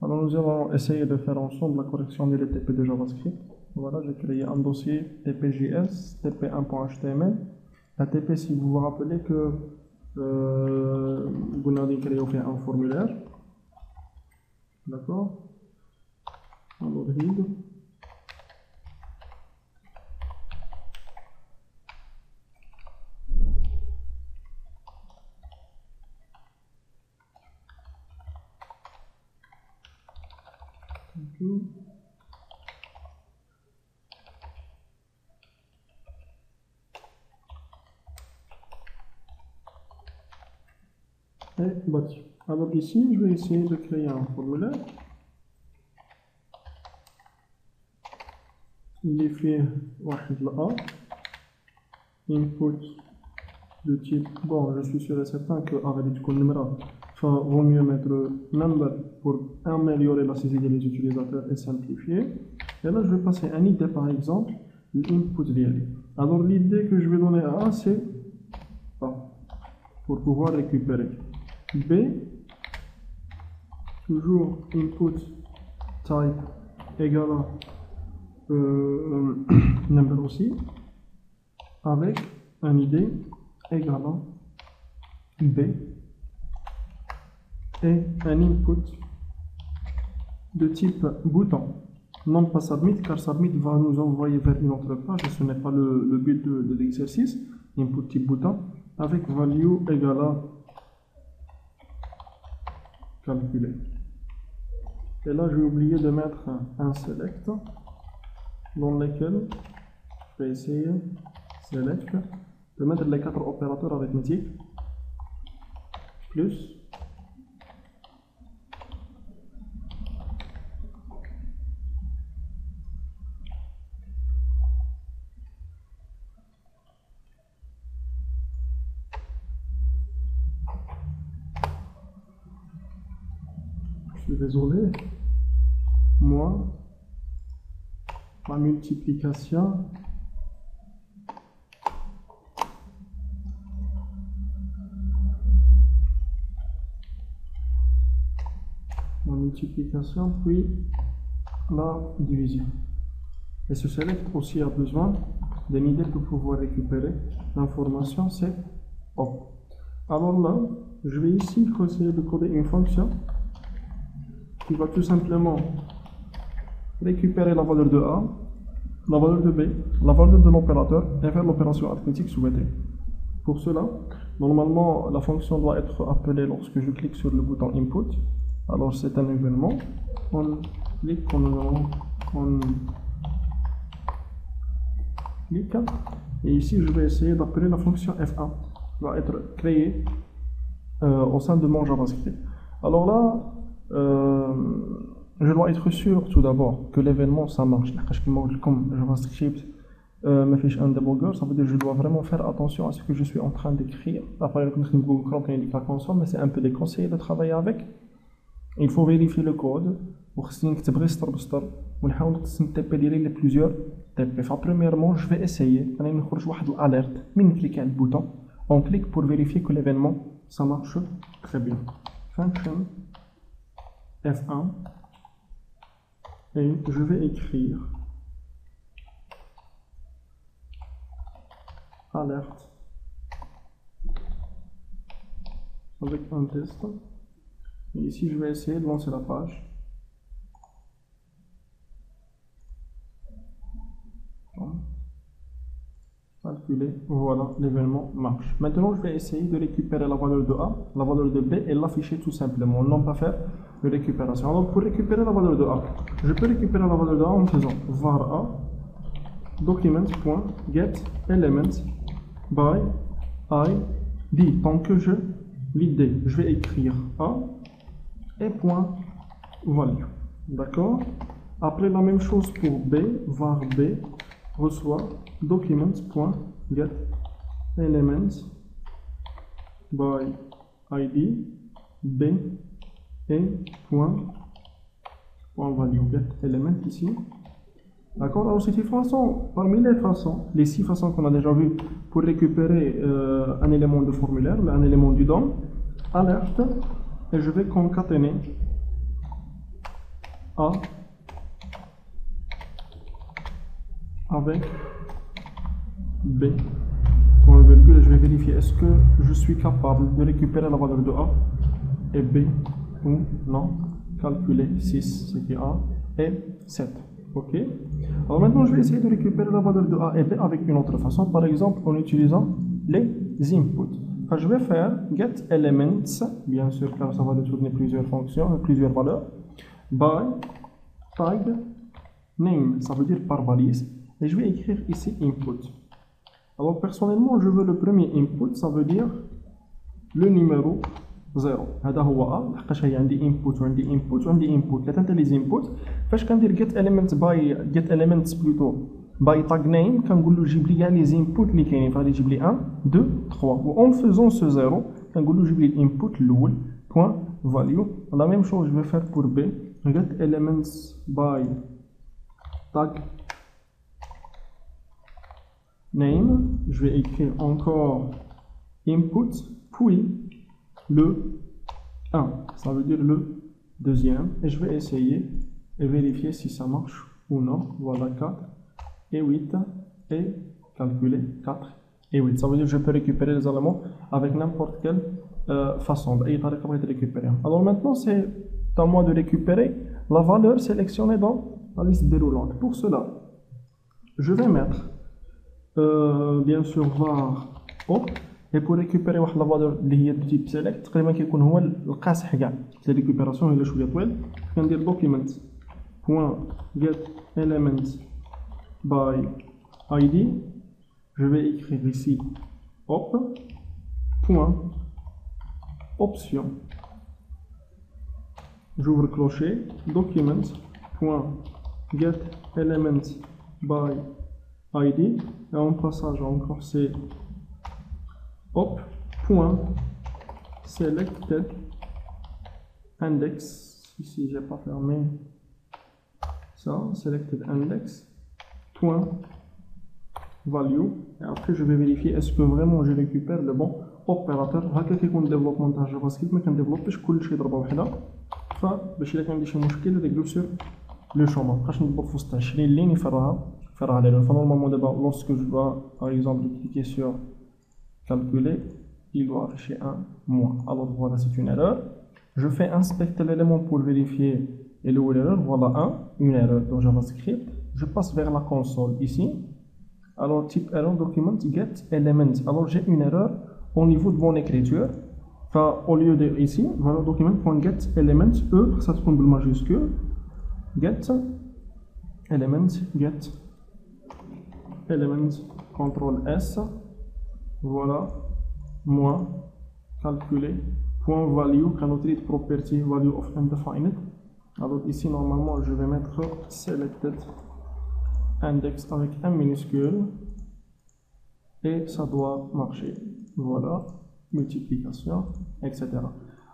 Alors nous allons essayer de faire ensemble la correction des TP de JavaScript. Voilà, j'ai créé un dossier tpjs, tp1.html. La TP, si vous vous rappelez que vous avez créé un formulaire. D'accord. Alors, read. Et bâti. Alors ici, je vais essayer de créer un formulaire. Il fait A, input de type, bon, je suis sûr et certain qu'avec du numéro, vaut mieux mettre number pour améliorer la saisie des utilisateurs et simplifier. Et là, je vais passer un ID par exemple, l'input d'IL. Alors l'idée que je vais donner à A, c'est A, pour pouvoir récupérer. B, toujours input type égale à number aussi, avec un ID égal à B et un input de type bouton, non pas submit, car submit va nous envoyer vers une autre page et ce n'est pas le but de l'exercice. Input type bouton avec value égale à calculer. Et là, j'ai oublié de mettre un select dans lequel je vais essayer select de mettre les 4 opérateurs arithmétiques plus je suis désolé, moi ma multiplication puis la division. Et ce select aussi a besoin d'un ID pour pouvoir récupérer l'information, c'est op. Alors là, je vais ici essayer de coder une fonction qui va tout simplement récupérer la valeur de A, la valeur de B, la valeur de l'opérateur et faire l'opération arithmétique souhaitée. Pour cela, normalement, la fonction doit être appelée lorsque je clique sur le bouton input. Alors c'est un événement, on clique, on clique, et ici je vais essayer d'appeler la fonction f1, qui va être créée au sein de mon JavaScript. Alors là, je dois être sûr tout d'abord que l'événement ça marche. Comme JavaScript me fiche un debugger, ça veut dire que je dois vraiment faire attention à ce que je suis en train d'écrire. Après, la console, mais c'est un peu déconseillé de travailler avec. Il faut vérifier le code pour plusieurs TP. Premièrement, je vais essayer alerte, cliquer le bouton, on clique pour vérifier que l'événement ça marche très bien. Function F1 et je vais écrire alerte avec un test. Et ici, je vais essayer de lancer la page. Calculer, voilà, l'événement marche. Maintenant, je vais essayer de récupérer la valeur de A, la valeur de B et l'afficher tout simplement, non pas faire de récupération. Alors, pour récupérer la valeur de A, je peux récupérer la valeur de A en faisant var A, document.getElements by id. Tant que l'id, je vais écrire A et point value. D'accord. Après la même chose pour B, var B reçoit documents.getElements by id B et point value getElement ici. D'accord. Alors c'est une façon, parmi les façons, les 6 façons qu'on a déjà vues pour récupérer un élément de formulaire, un élément du DOM, alerte. Et je vais concaténer A avec B. Pour le virgule, je vais vérifier est-ce que je suis capable de récupérer la valeur de A et B ou non. Calculer 6, c'est A et 7. Ok. Alors maintenant, je vais essayer de récupérer la valeur de A et B avec une autre façon, par exemple en utilisant les inputs. Enfin, je vais faire getElements, bien sûr, car ça va détourner plusieurs fonctions, plusieurs valeurs, by tag name, ça veut dire par valise, et je vais écrire ici input. Alors personnellement, je veux le premier input, ça veut dire le numéro 0. هذا هو A لحقاش هي عندي input وعندي input وعندي input. ثلاثه انت لي input. فاش كندير get elements plutôt by tag name كنقول له جيب لي كاع لي input اللي كاينين، فغادي يجيب لي 1 2 3 و en faisant ce 0 كنقول له جيب لي الانبوت الاول point value. La même chose je vais faire pour B. Get elements by tag name, je vais écrire encore input puis le 1, ça veut dire le deuxième, et je vais essayer et vérifier si ça marche ou non. Voilà 4 et 8 et calculer 4 et 8, ça veut dire que je peux récupérer les éléments avec n'importe quelle façon. Alors maintenant c'est à moi de récupérer la valeur sélectionnée dans la liste déroulante. Pour cela je vais mettre bien sûr var op. Et pour récupérer la valeur اللي هي de type select تقريبا كيكون هو القاصح كاع سي ريكوبيراسيون هي شويه طويل. كندير document point get element by id, je vais écrire ici op point option, j'ouvre clocher, document point get element by id, et en passage encore c'est op point selected index, ici j'ai pas fermé ça, selected index point value, et après je vais vérifier est-ce que vraiment je récupère le bon opérateur. هكا كيكون الديفلوبمون تاع جافا سكريبت ما كنديفلوبيش كلشي ضربه وحده، فباش الا كان عندي شي مشكل ريغلو سور لو شون، مابقاش نضرب في وسط 20 لين يفرها على لون. فنورمالمون دابا lorsque je dois par exemple cliquer sur calculer, il doit afficher un mois. Alors voilà, c'est une erreur. Je fais inspecter l'élément pour vérifier et le l'erreur. Voilà une erreur dans JavaScript. Je passe vers la console ici. Alors type error document get element. Alors j'ai une erreur au niveau de mon écriture. Enfin, au lieu de ici, voilà document.get element, ça se compte en majuscule. Get element, get element, CTRL S. Voilà, moi, calculer, point value, canotreat property, value of undefined. Alors ici, normalement, je vais mettre selected index avec un minuscule, et ça doit marcher. Voilà, multiplication, etc.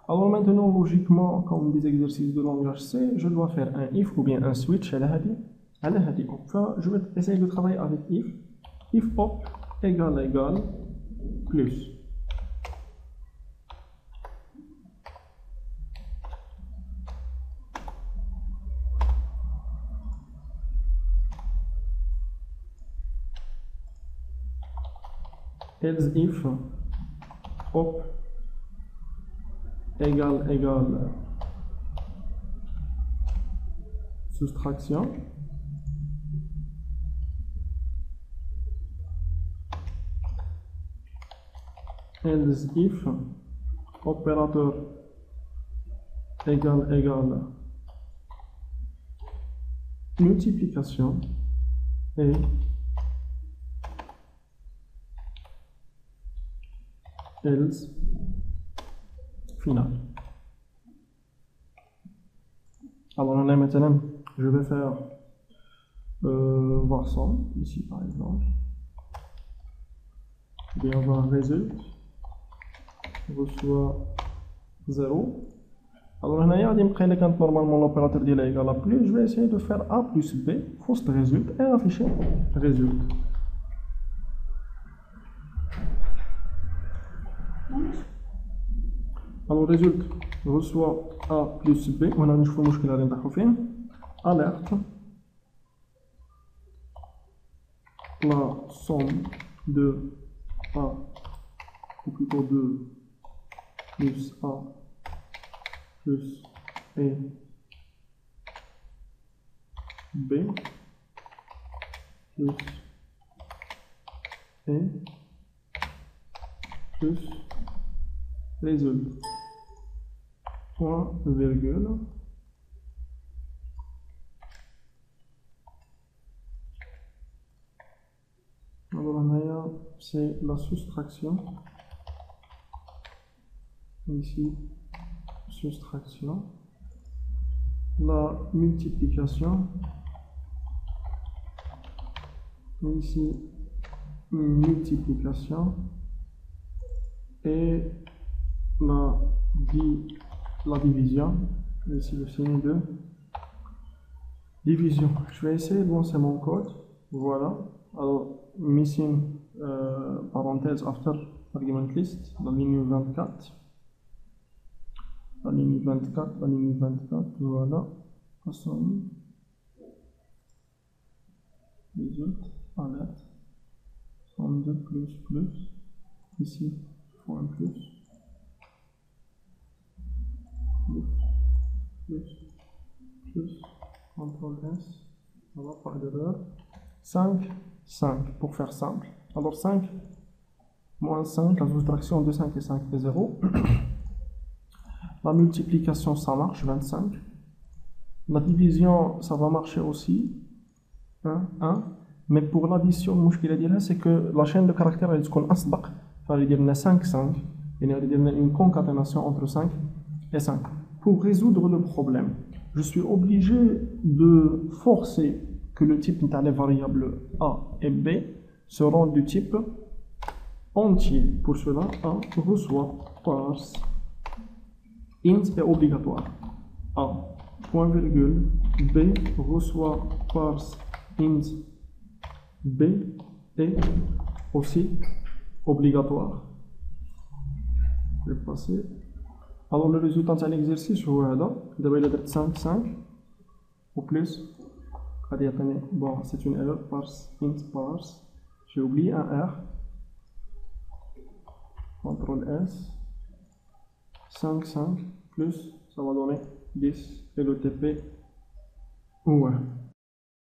Alors maintenant, logiquement, comme des exercices de langage C, je dois faire un if ou bien un switch à la hadi. Enfin, je vais essayer de travailler avec if op égale plus. Else if op égale soustraction. Else if opérateur égale multiplication et else final. Alors on a maintenant, je vais faire var sum ici par exemple, bien var result reçoit 0. Alors هنا غادي نبقى الا كانت نورمالمون لوبيراتور ديالها ايكال بلس، جو vais essayer de faire a plus b في وسط result et afficher result. Alors result reçoit a plus b، وهنا نشوفوا المشكل اللي نطيحوا فيه. alerte, la somme de A, ou plutôt de plus A plus et B plus et plus résoudre. Point, virgule. Alors, c'est la soustraction. Ici, soustraction. La multiplication. Ici, multiplication. Et la division. Ici, le signe de division. Je vais essayer de lancer mon code. Voilà. Alors, missing parenthèse after argument list, la ligne 24. La ligne 24, la ligne 24, voilà. Assomme. Result, alerte. Somme de plus, plus. Ici, point plus. Plus, CTRL S, voilà, pas d'erreur. 5, 5, pour faire simple. Alors 5, moins 5, la soustraction de 5 et 5 fait 0. La multiplication, ça marche, 25. La division, ça va marcher aussi, 1, 1. Mais pour l'addition, c'est que la chaîne de caractères, elle est asbaq. Ça veut dire 5, 5. Il y a une concaténation entre 5 et 5. Pour résoudre le problème, je suis obligé de forcer que le type des variables A et B seront du type entier. Pour cela, A reçoit parse int est obligatoire. A, point virgule, B reçoit parse int B est aussi obligatoire. Je vais passer. Alors le résultat de l'exercice, il est 5, 5 ou plus. Bon, c'est une erreur, parse int parse. J'ai oublié un R. CTRL S. 5, 5 plus, ça va donner 10 et le TP, ouais.